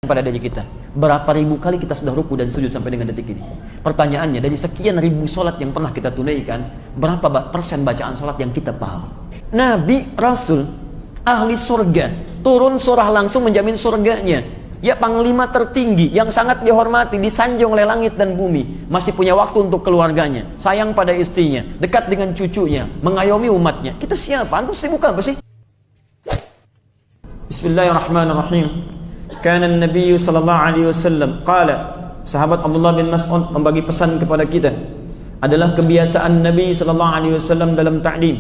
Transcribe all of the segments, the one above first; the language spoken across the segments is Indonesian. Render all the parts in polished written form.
pada diri kita. Berapa ribu kali kita sudah ruku dan sujud sampai dengan detik ini? Pertanyaannya, dari sekian ribu sholat yang pernah kita tunaikan, berapa persen bacaan sholat yang kita paham? Nabi, Rasul, ahli surga, turun surah langsung menjamin surganya. Ya, panglima tertinggi yang sangat dihormati, disanjung oleh langit dan bumi, masih punya waktu untuk keluarganya, sayang pada istrinya, dekat dengan cucunya, mengayomi umatnya. Kita siapa? Antum sibuk apa sih? Bismillahirrahmanirrahim. Kana Nabi sallallahu alaihi wasallam qala, sahabat Abdullah bin Mas'ud membagi pesan kepada kita, adalah kebiasaan Nabi sallallahu alaihi wasallam dalam ta'lim.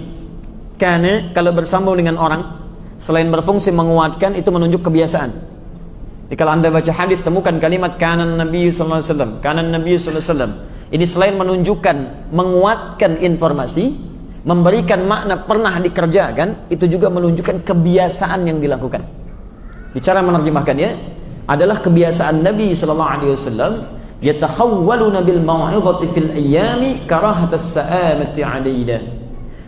Karena kalau bersambung dengan orang, selain berfungsi menguatkan, itu menunjuk kebiasaan. Jadi kalau Anda baca hadis, temukan kalimat kana Nabi sallallahu alaihi wasallam, kana Nabi sallallahu alaihi wasallam. Ini selain menunjukkan, menguatkan informasi, memberikan makna pernah dikerjakan, itu juga menunjukkan kebiasaan yang dilakukan. Bicara menerjemahkannya adalah kebiasaan Nabi sallallahu alaihi wasallam, yatakhawwaluna bil mau'izati fil ayyami karahatas sa'amati 'alaina.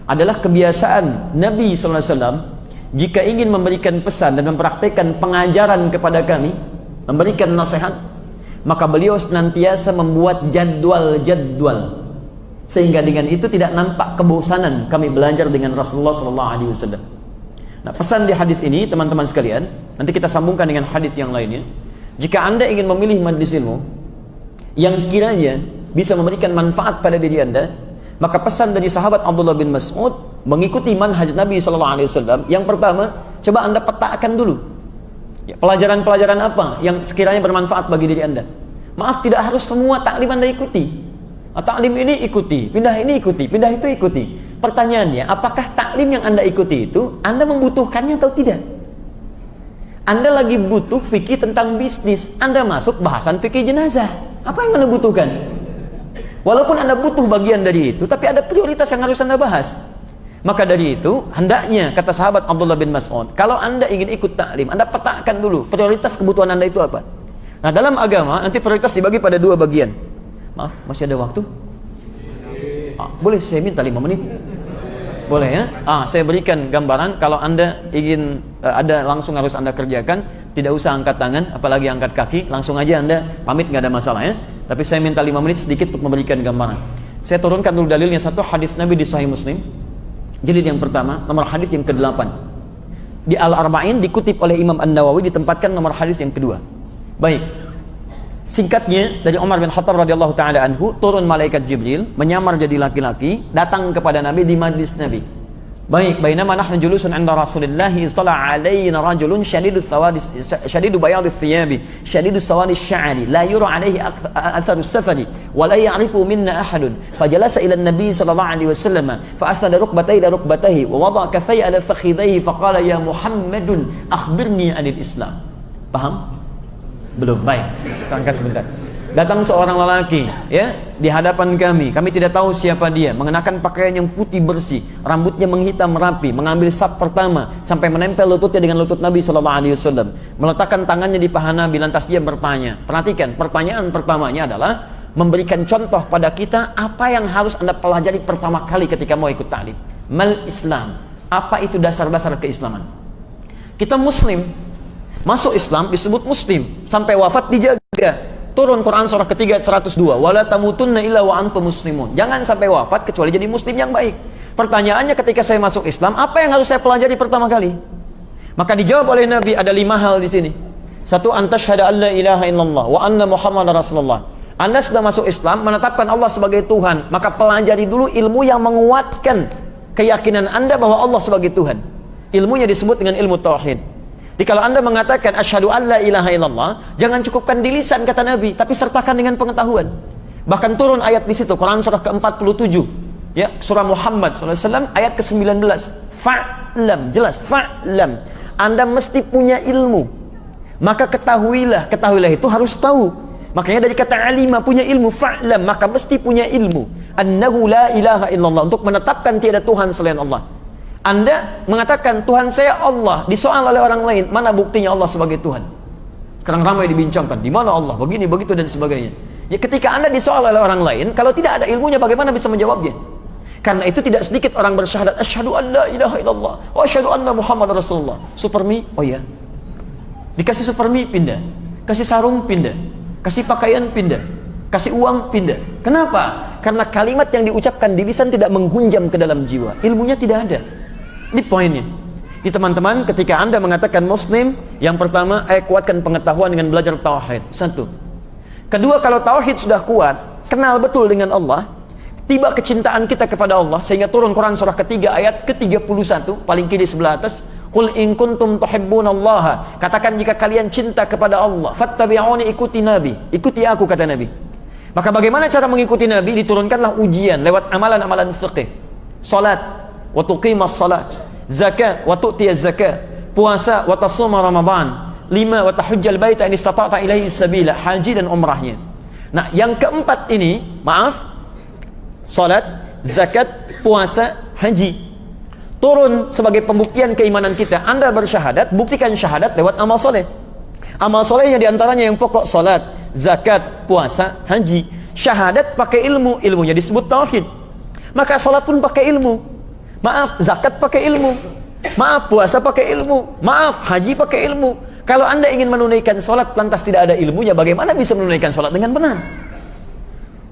Adalah kebiasaan Nabi sallallahu alaihi wasallam jika ingin memberikan pesan dan mempraktikkan pengajaran kepada kami, memberikan nasihat, maka beliau senantiasa membuat jadwal-jadwal, sehingga dengan itu tidak nampak kebosanan kami belajar dengan Rasulullah sallallahu alaihi wasallam. Nah, pesan di hadis ini, teman-teman sekalian, nanti kita sambungkan dengan hadis yang lainnya. Jika Anda ingin memilih majelis ilmu yang kiranya bisa memberikan manfaat pada diri Anda, maka pesan dari sahabat Abdullah bin Mas'ud mengikuti manhaj Nabi sallallahu alaihi wasallam. Yang pertama, coba Anda petakan dulu ya, pelajaran-pelajaran apa yang sekiranya bermanfaat bagi diri Anda. Maaf, tidak harus semua taklim Anda ikuti. Taklim ini ikuti, pindah ini ikuti, pindah itu ikuti. Pertanyaannya, apakah taklim yang Anda ikuti itu Anda membutuhkannya atau tidak? Anda lagi butuh fikih tentang bisnis, Anda masuk bahasan fikih jenazah. Apa yang Anda butuhkan? Walaupun Anda butuh bagian dari itu, tapi ada prioritas yang harus Anda bahas. Maka dari itu, hendaknya, kata sahabat Abdullah bin Mas'ud, kalau Anda ingin ikut taklim, Anda petakan dulu prioritas kebutuhan Anda itu apa. Nah, dalam agama nanti prioritas dibagi pada dua bagian. Maaf, masih ada waktu? Boleh saya minta 5 menit? Boleh ya? Saya berikan gambaran. Kalau Anda ingin ada langsung harus Anda kerjakan, tidak usah angkat tangan, apalagi angkat kaki, langsung aja Anda pamit, nggak ada masalah ya. Tapi saya minta 5 menit sedikit untuk memberikan gambaran. Saya turunkan dulu dalilnya. Satu, hadis Nabi di Sahih Muslim, jilid yang pertama, nomor hadis yang ke-8. Di Al-Arba'in dikutip oleh Imam An-Nawawi, ditempatkan nomor hadis yang kedua. Baik. Singkatnya, dari Umar bin Khattab radhiyallahu taala anhu, turun malaikat Jibril menyamar jadi laki-laki, datang kepada Nabi di majlis Nabi. Baik, bainama nahnu julusun 'inda Rasulillah istala 'alaina rajulun shadidu bayadis thiyabi, shadidu sawadis sya'ri, la yura 'alaihi atharu safari, wa la ya'rifu minna ahadun. Fajalasa ila an-nabi sallallahu alaihi wasallam, fa asnada rukbatayhi ila rukbatayhi, wa wada'a kaffayhi ala fakhidhayhi, fa qala ya Muhammadun akhbirni 'anil Islam. Paham? Belum. Baik, setangkat sebentar. Datang seorang lelaki ya di hadapan kami tidak tahu siapa dia, mengenakan pakaian yang putih bersih, rambutnya menghitam rapi, mengambil saf pertama sampai menempel lututnya dengan lutut Nabi sallallahu alaihi wasallam, meletakkan tangannya di paha Nabi, lantas dia bertanya. Perhatikan, pertanyaan pertamanya adalah memberikan contoh pada kita apa yang harus Anda pelajari pertama kali ketika mau ikut ta'lim. Mal Islam, apa itu dasar-dasar keislaman? Kita muslim, masuk Islam disebut muslim, sampai wafat dijaga. Turun Quran surah ketiga 102, wala tamutunna illa wa antum muslimun. Jangan sampai wafat kecuali jadi muslim yang baik. Pertanyaannya, ketika saya masuk Islam, apa yang harus saya pelajari pertama kali? Maka dijawab oleh Nabi, ada 5 hal di sini. Satu, antasyhadu an la ilaha illallah wa anna muhammadar rasulullah. Anda sudah masuk Islam, menetapkan Allah sebagai Tuhan, maka pelajari dulu ilmu yang menguatkan keyakinan Anda bahwa Allah sebagai Tuhan. Ilmunya disebut dengan ilmu tauhid. Jadi kalau Anda mengatakan asyhadu an la ilaha illallah, jangan cukupkan di lisan kata Nabi, tapi sertakan dengan pengetahuan. Bahkan turun ayat di situ, Quran surah ke-47, ya, surah Muhammad SAW ayat ke-19. Fa'lam, jelas, fa'lam. Anda mesti punya ilmu. Maka ketahuilah itu harus tahu. Makanya dari kata alima, punya ilmu, fa'lam, maka mesti punya ilmu. Annahu la ilaha illallah, untuk menetapkan tiada Tuhan selain Allah. Anda mengatakan Tuhan saya Allah, disoal oleh orang lain, mana buktinya Allah sebagai Tuhan? Sekarang ramai dibincangkan, di mana Allah, begini, begitu dan sebagainya. Ya, ketika Anda disoal oleh orang lain, kalau tidak ada ilmunya bagaimana bisa menjawabnya? Karena itu tidak sedikit orang bersyahadat asyhadu an la ilaha illallah wa asyhadu anna Muhammadar Rasulullah. Supermi, oh ya. Dikasih supermi, pindah. kasih sarung pindah, kasih pakaian pindah, kasih uang pindah. Kenapa? Karena kalimat yang diucapkan di lisan tidak menghunjam ke dalam jiwa, ilmunya tidak ada. Ini poinnya. Di teman-teman, ketika Anda mengatakan Muslim, yang pertama, kuatkan pengetahuan dengan belajar tauhid. Satu. Kedua, kalau tauhid sudah kuat, kenal betul dengan Allah, tiba kecintaan kita kepada Allah, sehingga turun Quran surah ketiga ayat ke-31, paling kiri sebelah atas, Qul in kuntum tuhibbunallaha, katakan jika kalian cinta kepada Allah, fattabi'uni, ikuti Nabi, ikuti aku, kata Nabi. Maka bagaimana cara mengikuti Nabi? Diturunkanlah ujian lewat amalan-amalan fiqih. Salat, wa tuqimas salat, zakat, wa tu'tiyaz zakat, puasa, wa tasuma Ramadan, 5, wa tahujjal baita in istata'ta ilaihi sabila, haji dan umrahnya. Nah, yang keempat ini, salat, zakat, puasa, haji, turun sebagai pembuktian keimanan kita. Anda bersyahadat, buktikan syahadat lewat amal soleh. Amal solehnya diantaranya yang pokok, salat, zakat, puasa, haji. Syahadat pakai ilmu, ilmunya disebut tauhid. Maka salat pun pakai ilmu. Maaf, zakat pakai ilmu. Maaf, puasa pakai ilmu. Maaf, haji pakai ilmu. Kalau Anda ingin menunaikan salat lantas tidak ada ilmunya, bagaimana bisa menunaikan salat dengan benar?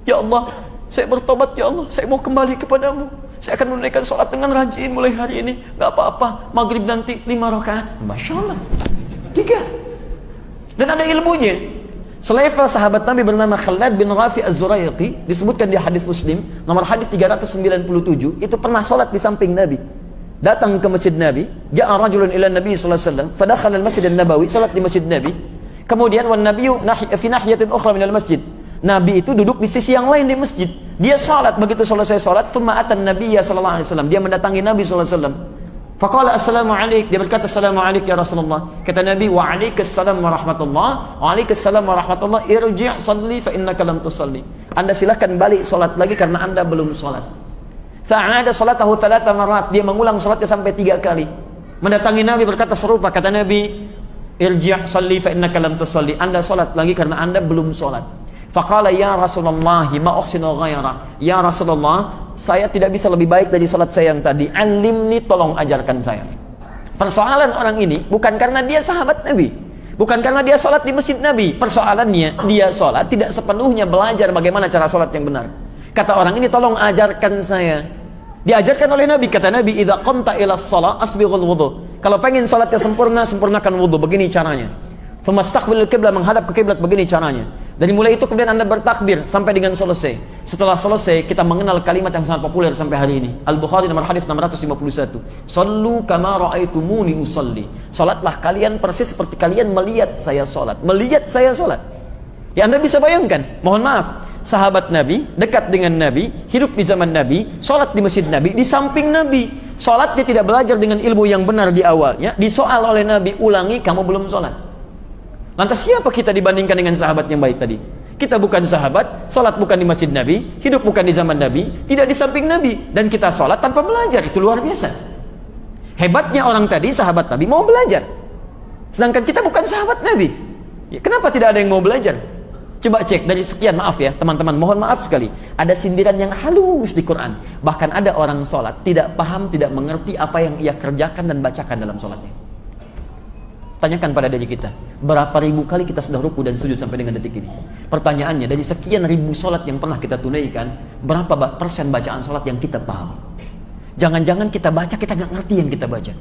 Ya Allah, saya bertobat, ya Allah, saya mau kembali kepadamu. Saya akan menunaikan salat dengan rajin mulai hari ini. Gak apa-apa, maghrib nanti 5 rakaat. Masya Allah. 3. Dan ada ilmunya. Selevel sahabat Nabi bernama Khalad bin Rafi Az-Zuraiqi, disebutkan di hadis Muslim nomor hadis 397, itu pernah salat di samping Nabi. Datang ke masjid Nabi, ja'a rajulun ila Nabi sallallahu alaihi wasallam, fadakhala al-masjid an-nabawi, salat di masjid Nabi. Kemudian wan nabiyyu fi nahiyatin ukhra min al-masjid. Nabi itu duduk di sisi yang lain di masjid. Dia salat, begitu selesai salat, thumma atan nabiyya sallallahu alaihi wasallam, dia mendatangi Nabi sallallahu alaihi wasallam. Faqala assalamu alaik, dia berkata assalamu alaik ya Rasulullah. Kata Nabi, wa alaikassalam wa rahmatullah, wa alaikassalam wa rahmatullah, irji' salli fa innaka lam tusalli. Anda silakan balik salat lagi karena Anda belum salat. Fa'ada salatahu 3 marat, dia mengulang salatnya sampai 3 kali. Mendatangi Nabi berkata serupa, kata Nabi, irji' salli fa innaka lam tusalli. Anda salat lagi karena Anda belum salat. Faqala ya Rasulullah ma uhsinu ghaira. Ya Rasulullah, saya tidak bisa lebih baik dari salat saya yang tadi. Alimni, tolong ajarkan saya. Persoalan orang ini bukan karena dia sahabat Nabi, bukan karena dia salat di masjid Nabi. Persoalannya, dia salat tidak sepenuhnya belajar bagaimana cara salat yang benar. Kata orang ini, tolong ajarkan saya. Diajarkan oleh Nabi, kata Nabi, idza qamta ila shalah asbighul wudu. Kalau pengen salatnya sempurna, sempurnakan wudu. Begini caranya. Famastaqbilul qiblah, menghadap ke kiblat, begini caranya. Dari mulai itu kemudian Anda bertakbir sampai dengan selesai. Setelah selesai, kita mengenal kalimat yang sangat populer sampai hari ini. Al-Bukhari nomor hadis 651. Sallu kama ra'aitumuni usalli. Salatlah kalian persis seperti kalian melihat saya salat. Melihat saya salat. Ya, Anda bisa bayangkan. Mohon maaf, sahabat Nabi, dekat dengan Nabi, hidup di zaman Nabi, salat di masjid Nabi, di samping Nabi. Salat dia tidak belajar dengan ilmu yang benar di awalnya. Disoal oleh Nabi, ulangi, kamu belum salat. Lantas siapa kita dibandingkan dengan sahabat yang baik tadi? Kita bukan sahabat, salat bukan di masjid Nabi, hidup bukan di zaman Nabi, tidak di samping Nabi, dan kita salat tanpa belajar. Itu luar biasa. Hebatnya orang tadi, sahabat Nabi, mau belajar. Sedangkan kita bukan sahabat Nabi. Ya, kenapa tidak ada yang mau belajar? Coba cek dari sekian, maaf ya teman-teman, mohon maaf sekali, ada sindiran yang halus di Quran. Bahkan ada orang salat tidak paham, tidak mengerti apa yang ia kerjakan dan bacakan dalam salatnya. Tanyakan pada diri kita, berapa ribu kali kita sudah ruku dan sujud sampai dengan detik ini? Pertanyaannya, dari sekian ribu salat yang pernah kita tunaikan, berapa persen bacaan salat yang kita paham? Jangan-jangan kita baca, kita nggak ngerti yang kita baca.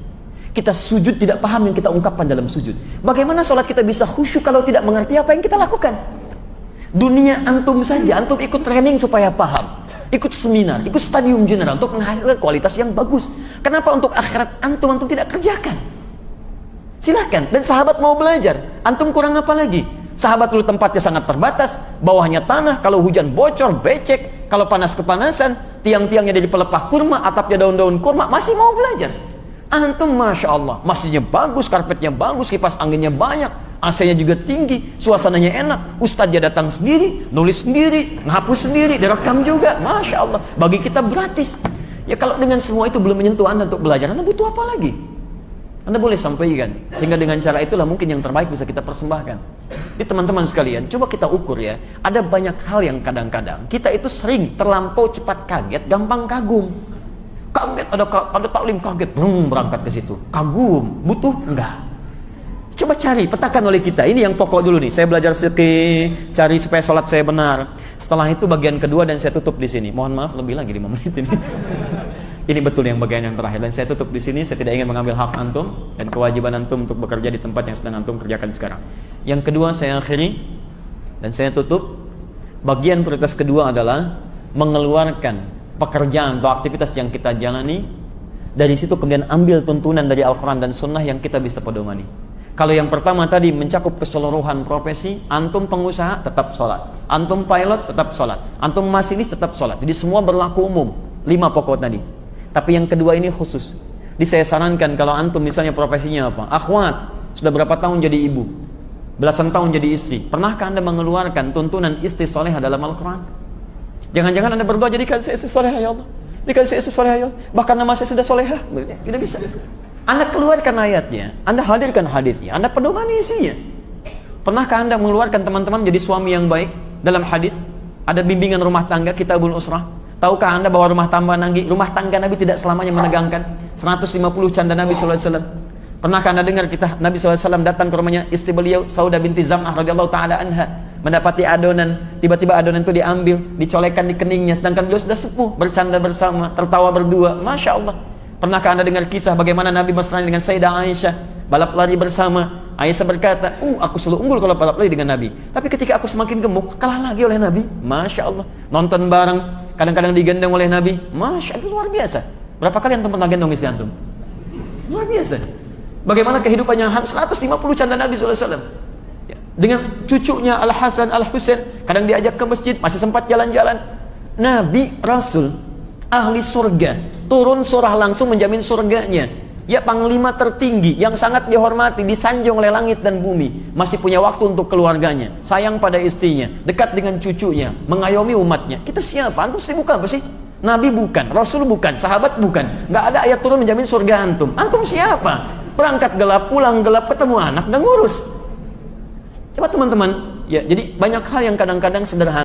Kita sujud tidak paham yang kita ungkapkan dalam sujud. Bagaimana salat kita bisa khusyuk kalau tidak mengerti apa yang kita lakukan? Dunia antum saja, antum ikut training supaya paham, ikut seminar, ikut stadium general untuk menghasilkan kualitas yang bagus. Kenapa untuk akhirat antum tidak kerjakan? Silahkan, dan sahabat mau belajar, antum kurang apa lagi? Sahabat dulu tempatnya sangat terbatas, bawahnya tanah, kalau hujan bocor, becek, kalau panas kepanasan, tiang-tiangnya dari pelepah kurma, atapnya daun-daun kurma, masih mau belajar. Antum Masya Allah, masjidnya bagus, karpetnya bagus, kipas anginnya banyak, AC-nya juga tinggi, suasananya enak, ustadznya datang sendiri, nulis sendiri, ngapus sendiri, direkam juga, Masya Allah, bagi kita gratis. Ya kalau dengan semua itu belum menyentuh Anda untuk belajar, Anda butuh apa lagi? Anda boleh sampaikan, sehingga dengan cara itulah mungkin yang terbaik bisa kita persembahkan. Jadi teman-teman sekalian, coba kita ukur ya, ada banyak hal yang kadang-kadang kita itu sering terlampau cepat kaget, gampang kagum. Kaget, ada taklim kaget, berangkat ke situ. Kagum, butuh? Enggak. Coba cari, petakan oleh kita. Ini yang pokok dulu nih. Saya belajar fikih, cari supaya sholat saya benar. Setelah itu bagian kedua dan saya tutup di sini. Mohon maaf lebih lagi 5 menit ini. Ini betul yang bagian yang terakhir dan saya tutup di sini. Saya tidak ingin mengambil hak antum dan kewajiban antum untuk bekerja di tempat yang sedang antum kerjakan sekarang. Yang kedua saya akhiri dan saya tutup. Bagian prioritas kedua adalah mengeluarkan pekerjaan atau aktivitas yang kita jalani. Dari situ kemudian ambil tuntunan dari Al-Quran dan Sunnah yang kita bisa pedomani. Kalau yang pertama tadi mencakup keseluruhan profesi, antum pengusaha tetap sholat, antum pilot tetap sholat, antum masinis tetap sholat. Jadi semua berlaku umum, 5 pokok tadi. Tapi yang kedua ini khusus. Jadi saya sarankan kalau antum misalnya profesinya apa? Akhwat, sudah berapa tahun jadi ibu? Belasan tahun jadi istri. Pernahkah anda mengeluarkan tuntunan istri soleha dalam Al-Quran? Jangan-jangan anda berdoa jadikan saya istri soleha ya Allah. Jadikan saya istri soleha ya Allah. Bahkan nama saya sudah soleha. Tidak bisa. Anda keluarkan ayatnya, Anda hadirkan hadisnya, Anda pedomani isinya. Pernahkah Anda mengeluarkan teman-teman jadi suami yang baik dalam hadis? Ada bimbingan rumah tangga, kitabul usrah. Tahukah Anda bahwa rumah tangga Nabi tidak selamanya menegangkan? 150 canda Nabi SAW. Pernahkah Anda dengar kita Nabi SAW datang ke rumahnya istri beliau Saudah binti Zam'ah radhiyallahu taala anha, mendapati adonan, tiba-tiba adonan itu diambil, dicolekkan di keningnya, sedangkan beliau sudah sepuh, bercanda bersama, tertawa berdua, Masya Allah. Pernahkah Anda dengar kisah bagaimana Nabi mesranya dengan Sayyidah Aisyah, balap lari bersama? Aisyah berkata, aku selalu unggul kalau balap lari dengan Nabi, tapi ketika aku semakin gemuk, kalah lagi oleh Nabi. Masya Allah. Nonton bareng, kadang-kadang digendong oleh Nabi. Masya Allah, itu luar biasa. Berapa kali antum pernah gendong istri antum? Luar biasa. Bagaimana kehidupannya 150 canda Nabi SAW. Dengan cucunya Al-Hasan, Al-Husain, kadang diajak ke masjid, masih sempat jalan-jalan. Nabi, Rasul, ahli surga, turun surah langsung menjamin surganya. Ya, panglima tertinggi yang sangat dihormati, disanjung oleh langit dan bumi, masih punya waktu untuk keluarganya, sayang pada istrinya, dekat dengan cucunya, mengayomi umatnya. Kita siapa? Antum sibuk apa sih? Nabi bukan, Rasul bukan, sahabat bukan. Nggak ada ayat turun menjamin surga antum. Antum siapa? Berangkat gelap, pulang gelap, ketemu anak, nggak ngurus. Coba teman-teman, ya, jadi banyak hal yang kadang-kadang sederhana.